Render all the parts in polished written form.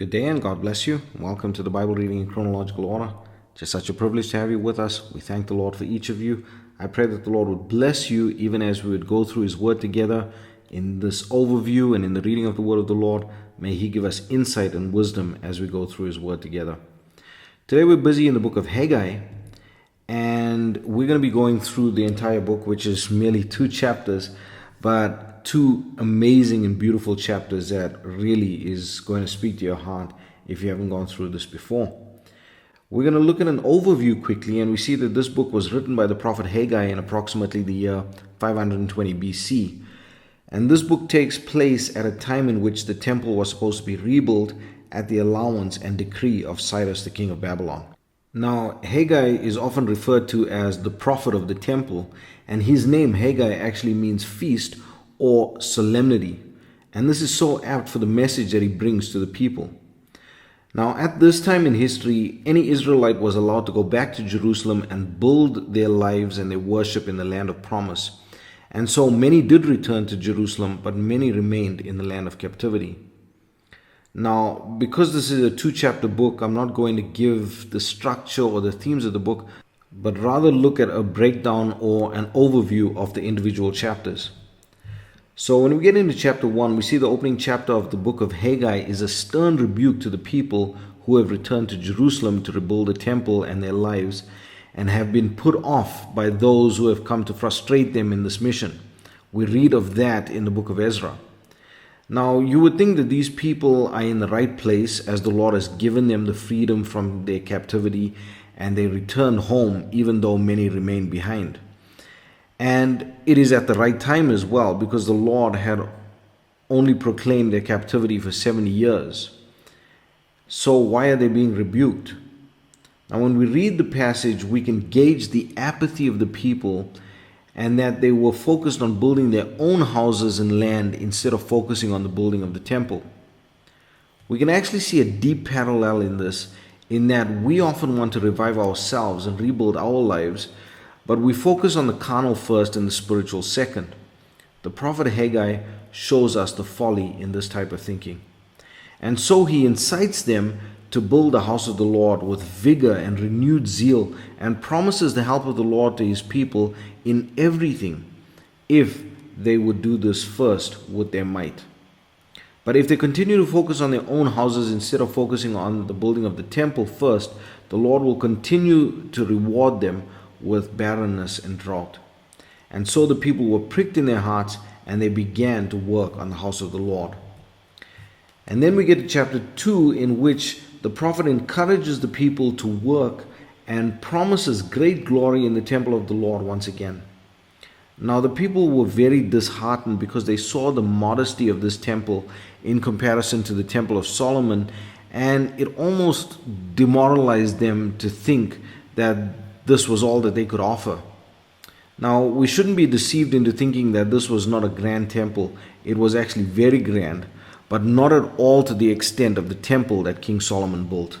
Good day and God bless you. Welcome to the Bible reading in chronological order. Just such a privilege to have you with us. We thank the Lord for each of you. I pray that the Lord would bless you even as we would go through His Word together in this overview and in the reading of the Word of the Lord. May He give us insight and wisdom as we go through His Word together. Today we're busy in the book of Haggai, and we're going to be going through the entire book, which is merely 2 chapters, but two amazing and beautiful chapters that really is going to speak to your heart if you haven't gone through this before. We're going to look at an overview quickly, and we see that this book was written by the prophet Haggai in approximately the year 520 BC. And this book takes place at a time in which the temple was supposed to be rebuilt at the allowance and decree of Cyrus, the king of Babylon. Now, Haggai is often referred to as the prophet of the temple, and his name, Haggai, actually means feast or solemnity. And this is so apt for the message that he brings to the people. Now, at this time in history, any Israelite was allowed to go back to Jerusalem and build their lives and their worship in the land of promise. And so many did return to Jerusalem, but many remained in the land of captivity. Now, because this is a 2-chapter book, I'm not going to give the structure or the themes of the book, but rather look at a breakdown or an overview of the individual chapters. So when we get into chapter 1, we see the opening chapter of the book of Haggai is a stern rebuke to the people who have returned to Jerusalem to rebuild the temple and their lives, and have been put off by those who have come to frustrate them in this mission. We read of that in the book of Ezra. Now, you would think that these people are in the right place, as the Lord has given them the freedom from their captivity, and they return home even though many remain behind. And it is at the right time as well, because the Lord had only proclaimed their captivity for 70 years. So why are they being rebuked? Now, when we read the passage, we can gauge the apathy of the people, and that they were focused on building their own houses and land instead of focusing on the building of the temple. We can actually see a deep parallel in this, in that we often want to revive ourselves and rebuild our lives, but we focus on the carnal first and the spiritual second. The prophet Haggai shows us the folly in this type of thinking. And so he incites them to build the house of the Lord with vigor and renewed zeal, and promises the help of the Lord to his people in everything if they would do this first with their might. But if they continue to focus on their own houses instead of focusing on the building of the temple first, the Lord will continue to reward them with barrenness and drought. And so the people were pricked in their hearts, and they began to work on the house of the Lord. And then we get to chapter 2, in which the prophet encourages the people to work and promises great glory in the temple of the Lord once again. Now, the people were very disheartened because they saw the modesty of this temple in comparison to the temple of Solomon, and it almost demoralized them to think that this was all that they could offer. Now, we shouldn't be deceived into thinking that this was not a grand temple. It was actually very grand, but not at all to the extent of the temple that King Solomon built.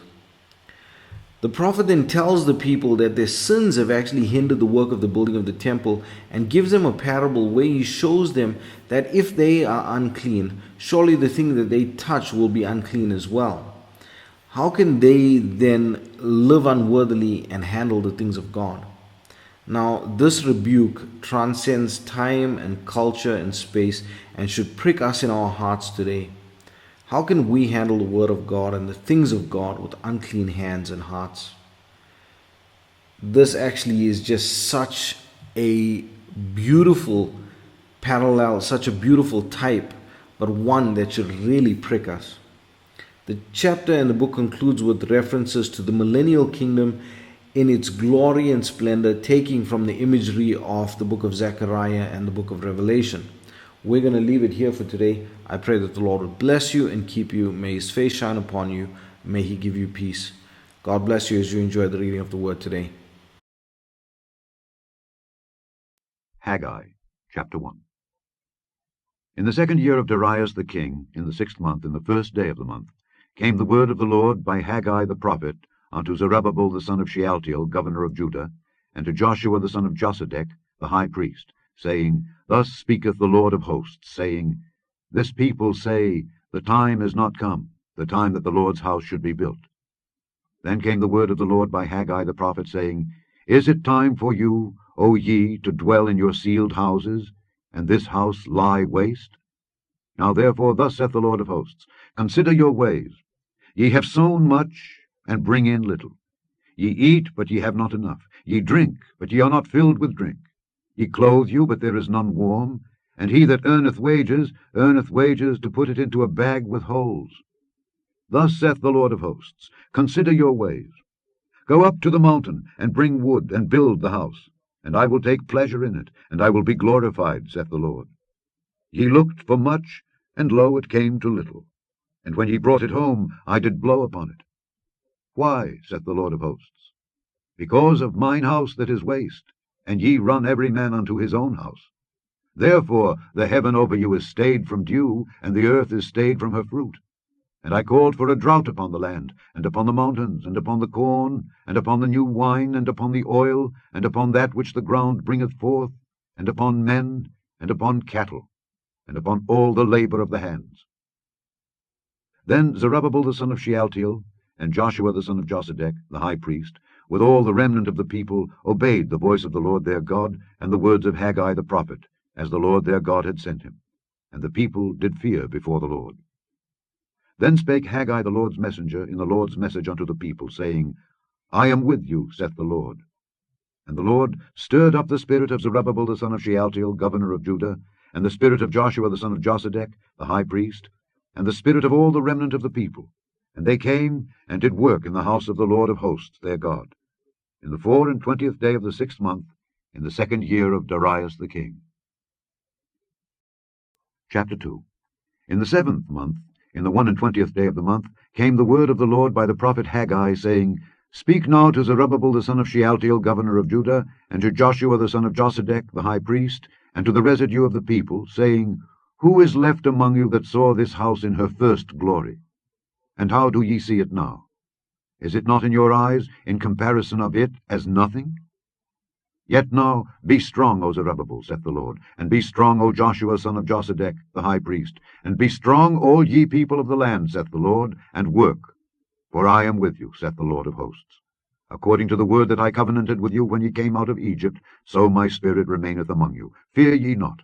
The prophet then tells the people that their sins have actually hindered the work of the building of the temple, and gives them a parable where he shows them that if they are unclean, surely the thing that they touch will be unclean as well. How can they then live unworthily and handle the things of God? Now, this rebuke transcends time and culture and space, and should prick us in our hearts today. How can we handle the Word of God and the things of God with unclean hands and hearts? This actually is just such a beautiful parallel, such a beautiful type, but one that should really prick us. The chapter and the book concludes with references to the millennial kingdom in its glory and splendor, taking from the imagery of the book of Zechariah and the book of Revelation. We're going to leave it here for today. I pray that the Lord would bless you and keep you. May his face shine upon you. May he give you peace. God bless you as you enjoy the reading of the word today. Haggai, chapter 1. In the 2nd year of Darius the king, in the 6th month, in the 1st day of the month, came the word of the Lord by Haggai the prophet unto Zerubbabel the son of Shealtiel, governor of Judah, and to Joshua the son of Josedech, the high priest, saying, Thus speaketh the Lord of hosts, saying, This people say, The time is not come, the time that the Lord's house should be built. Then came the word of the Lord by Haggai the prophet, saying, Is it time for you, O ye, to dwell in your sealed houses, and this house lie waste? Now therefore thus saith the Lord of hosts, Consider your ways. Ye have sown much, and bring in little. Ye eat, but ye have not enough. Ye drink, but ye are not filled with drink. Ye clothe you, but there is none warm. And he that earneth wages to put it into a bag with holes. Thus saith the Lord of hosts, Consider your ways. Go up to the mountain, and bring wood, and build the house. And I will take pleasure in it, and I will be glorified, saith the Lord. Ye looked for much, and lo, it came to little. And when ye brought it home, I did blow upon it. Why, saith the Lord of hosts? Because of mine house that is waste, and ye run every man unto his own house. Therefore the heaven over you is stayed from dew, and the earth is stayed from her fruit. And I called for a drought upon the land, and upon the mountains, and upon the corn, and upon the new wine, and upon the oil, and upon that which the ground bringeth forth, and upon men, and upon cattle, and upon all the labor of the hands. Then Zerubbabel the son of Shealtiel, and Joshua the son of Josedech, the high priest, with all the remnant of the people, obeyed the voice of the Lord their God, and the words of Haggai the prophet, as the Lord their God had sent him. And the people did fear before the Lord. Then spake Haggai the Lord's messenger in the Lord's message unto the people, saying, I am with you, saith the Lord. And the Lord stirred up the spirit of Zerubbabel the son of Shealtiel, governor of Judah, and the spirit of Joshua the son of Josedech, the high priest, and the spirit of all the remnant of the people. And they came and did work in the house of the Lord of hosts their God, in the 24th day of the 6th month, in the 2nd year of Darius the king. Chapter 2. In the 7th month, in the 21st day of the month, came the word of the Lord by the prophet Haggai, saying, Speak now to Zerubbabel the son of Shealtiel, governor of Judah, and to Joshua the son of Josedech, the high priest, and to the residue of the people, saying, Who is left among you that saw this house in her first glory? And how do ye see it now? Is it not in your eyes, in comparison of it, as nothing? Yet now be strong, O Zerubbabel, saith the Lord, and be strong, O Joshua son of Josedech, the high priest, and be strong, all ye people of the land, saith the Lord, and work. For I am with you, saith the Lord of hosts. According to the word that I covenanted with you when ye came out of Egypt, so my spirit remaineth among you. Fear ye not.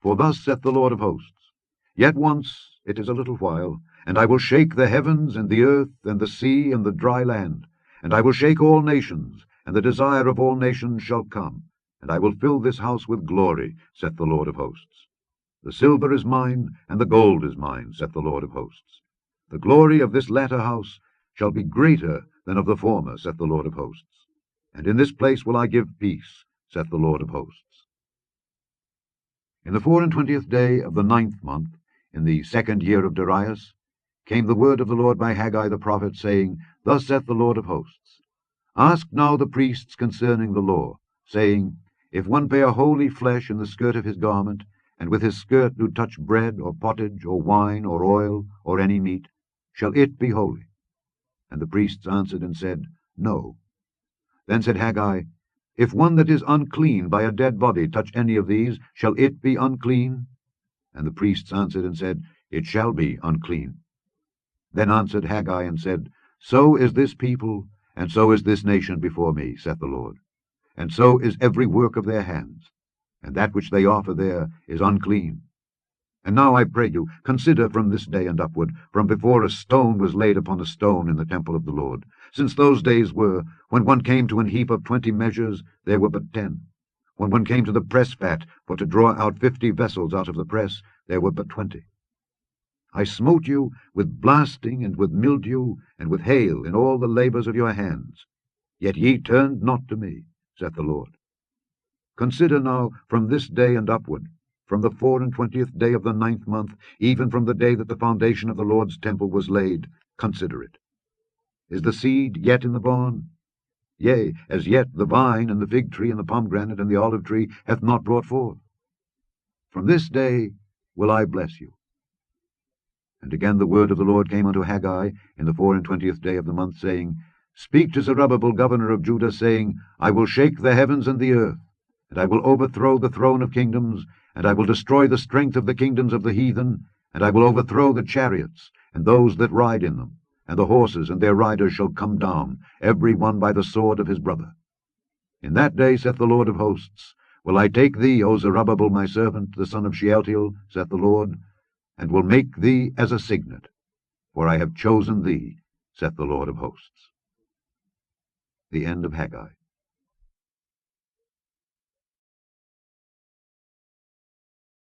For thus saith the Lord of hosts, Yet once, it is a little while, and I will shake the heavens, and the earth, and the sea, and the dry land, and I will shake all nations, and the desire of all nations shall come, and I will fill this house with glory, saith the Lord of hosts. The silver is mine, and the gold is mine, saith the Lord of hosts. The glory of this latter house shall be greater than of the former, saith the Lord of hosts. And in this place will I give peace, saith the Lord of hosts. In the 24th day of the 9th month, in the 2nd year of Darius, came the word of the Lord by Haggai the prophet, saying, Thus saith the Lord of hosts, Ask now the priests concerning the law, saying, If one bear holy flesh in the skirt of his garment, and with his skirt do touch bread, or pottage, or wine, or oil, or any meat, shall it be holy? And the priests answered and said, No. Then said Haggai, If one that is unclean by a dead body touch any of these, shall it be unclean? And the priests answered and said, It shall be unclean. Then answered Haggai and said, So is this people, and so is this nation before me, saith the Lord. And so is every work of their hands, and that which they offer there is unclean. And now I pray you, consider from this day and upward, from before a stone was laid upon a stone in the temple of the Lord, since those days were, when one came to an heap of 20 measures, there were but 10. When one came to the press vat, for to draw out 50 vessels out of the press, there were but 20. I smote you with blasting, and with mildew, and with hail, in all the labors of your hands. Yet ye turned not to me, saith the Lord. Consider now from this day and upward, from the 24th day of the 9th month, even from the day that the foundation of the Lord's temple was laid, consider it. Is the seed yet in the barn? Yea, as yet the vine, and the fig tree, and the pomegranate, and the olive tree hath not brought forth. From this day will I bless you. And again the word of the Lord came unto Haggai in the 24th day of the month, saying, Speak to Zerubbabel governor of Judah, saying, I will shake the heavens and the earth, and I will overthrow the throne of kingdoms, and I will destroy the strength of the kingdoms of the heathen, and I will overthrow the chariots, and those that ride in them, and the horses and their riders shall come down, every one by the sword of his brother. In that day, saith the Lord of hosts, will I take thee, O Zerubbabel my servant, the son of Shealtiel, saith the Lord, and will make thee as a signet, for I have chosen thee, saith the Lord of hosts. The end of Haggai.